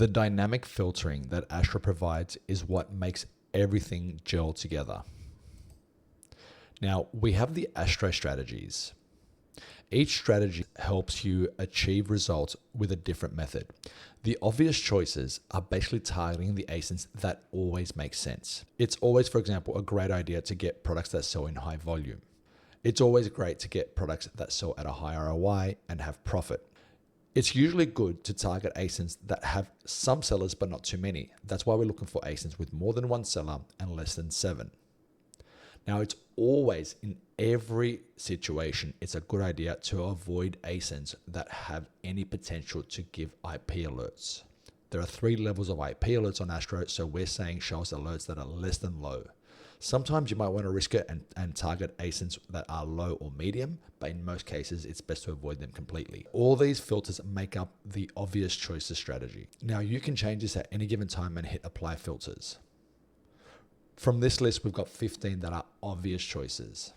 The dynamic filtering that Astro provides is what makes everything gel together. Now, we have the Astro strategies. Each strategy helps you achieve results with a different method. The obvious choices are basically targeting the ASINs that always make sense. It's always, for example, a great idea to get products that sell in high volume. It's always great to get products that sell at a high ROI and have profit. It's usually good to target ASINs that have some sellers but not too many. That's why we're looking for ASINs with more than one seller and less than 7. Now, it's always, in every situation, it's a good idea to avoid ASINs that have any potential to give IP alerts. There are 3 levels of IP alerts on Astro, so we're saying show us alerts that are less than low. Sometimes you might want to risk it and target ASINs that are low or medium, but in most cases, it's best to avoid them completely. All these filters make up the obvious choices strategy. Now, you can change this at any given time and hit apply filters. From this list, we've got 15 that are obvious choices.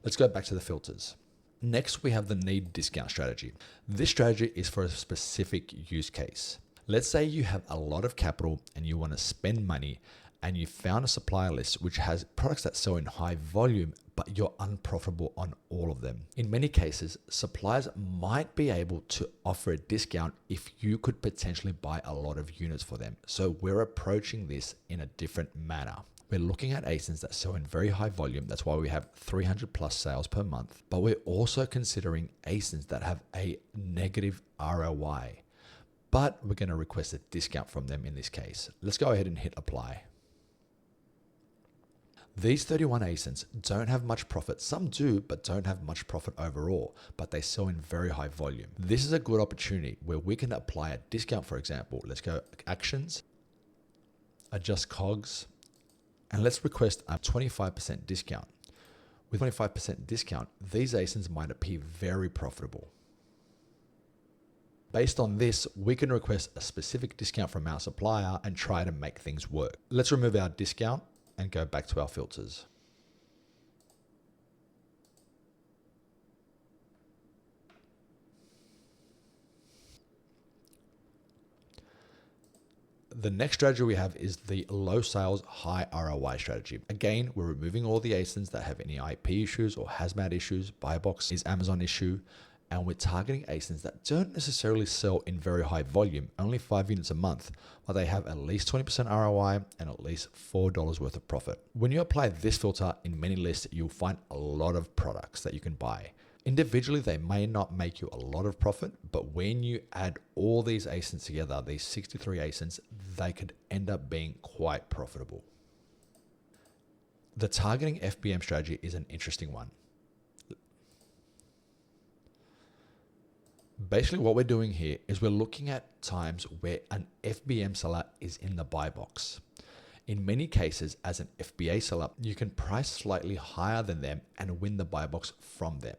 Let's go back to the filters. Next, we have the need discount strategy. This strategy is for a specific use case. Let's say you have a lot of capital and you want to spend money, and you found a supplier list which has products that sell in high volume, but you're unprofitable on all of them. In many cases, suppliers might be able to offer a discount if you could potentially buy a lot of units for them. So we're approaching this in a different manner. We're looking at ASINs that sell in very high volume. That's why we have 300 plus sales per month. But we're also considering ASINs that have a negative ROI. But we're going to request a discount from them in this case. Let's go ahead and hit apply. These 31 ASINs don't have much profit. Some do, but don't have much profit overall, but they sell in very high volume. This is a good opportunity where we can apply a discount, for example. Let's go actions, adjust COGS, and let's request a 25% discount. With 25% discount, these ASINs might appear very profitable. Based on this, we can request a specific discount from our supplier and try to make things work. Let's remove our discount and go back to our filters. The next strategy we have is the low sales, high ROI strategy. Again, we're removing all the ASINs that have any IP issues or hazmat issues. Buy box is Amazon issue. And we're targeting ASINs that don't necessarily sell in very high volume, only 5 units a month, but they have at least 20% ROI and at least $4 worth of profit. When you apply this filter in many lists, you'll find a lot of products that you can buy. Individually, they may not make you a lot of profit, but when you add all these ASINs together, these 63 ASINs, they could end up being quite profitable. The targeting FBM strategy is an interesting one. Basically, what we're doing here is we're looking at times where an FBM seller is in the buy box. In many cases, as an FBA seller, you can price slightly higher than them and win the buy box from them.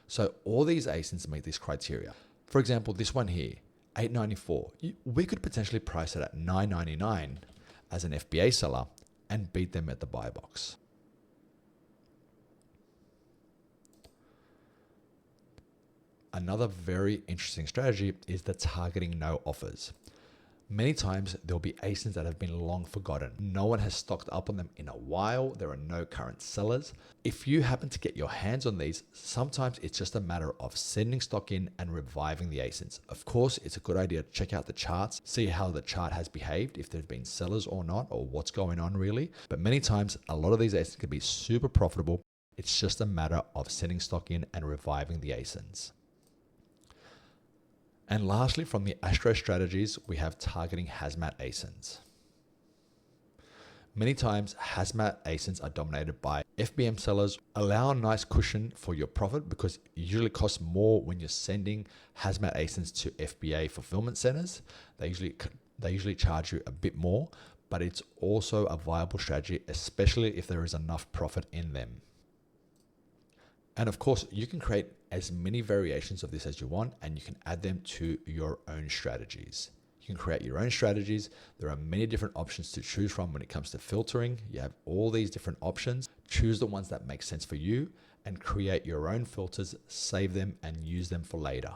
So all these ASINs meet this criteria. For example, this one here, $8.94. We could potentially price it at $9.99 as an FBA seller and beat them at the buy box. Another very interesting strategy is the targeting no offers. Many times there'll be ASINs that have been long forgotten. No one has stocked up on them in a while. There are no current sellers. If you happen to get your hands on these, sometimes it's just a matter of sending stock in and reviving the ASINs. Of course, it's a good idea to check out the charts, see how the chart has behaved, if there's been sellers or not, or what's going on really. But many times, a lot of these ASINs can be super profitable. It's just a matter of sending stock in and reviving the ASINs. And lastly, from the Astro strategies, we have targeting hazmat ASINs. Many times, hazmat ASINs are dominated by FBM sellers. Allow a nice cushion for your profit because it usually costs more when you're sending hazmat ASINs to FBA fulfillment centers. They usually charge you a bit more, but it's also a viable strategy, especially if there is enough profit in them. And of course, you can create as many variations of this as you want, and you can add them to your own strategies. You can create your own strategies. There are many different options to choose from when it comes to filtering. You have all these different options. Choose the ones that make sense for you and create your own filters, save them, and use them for later.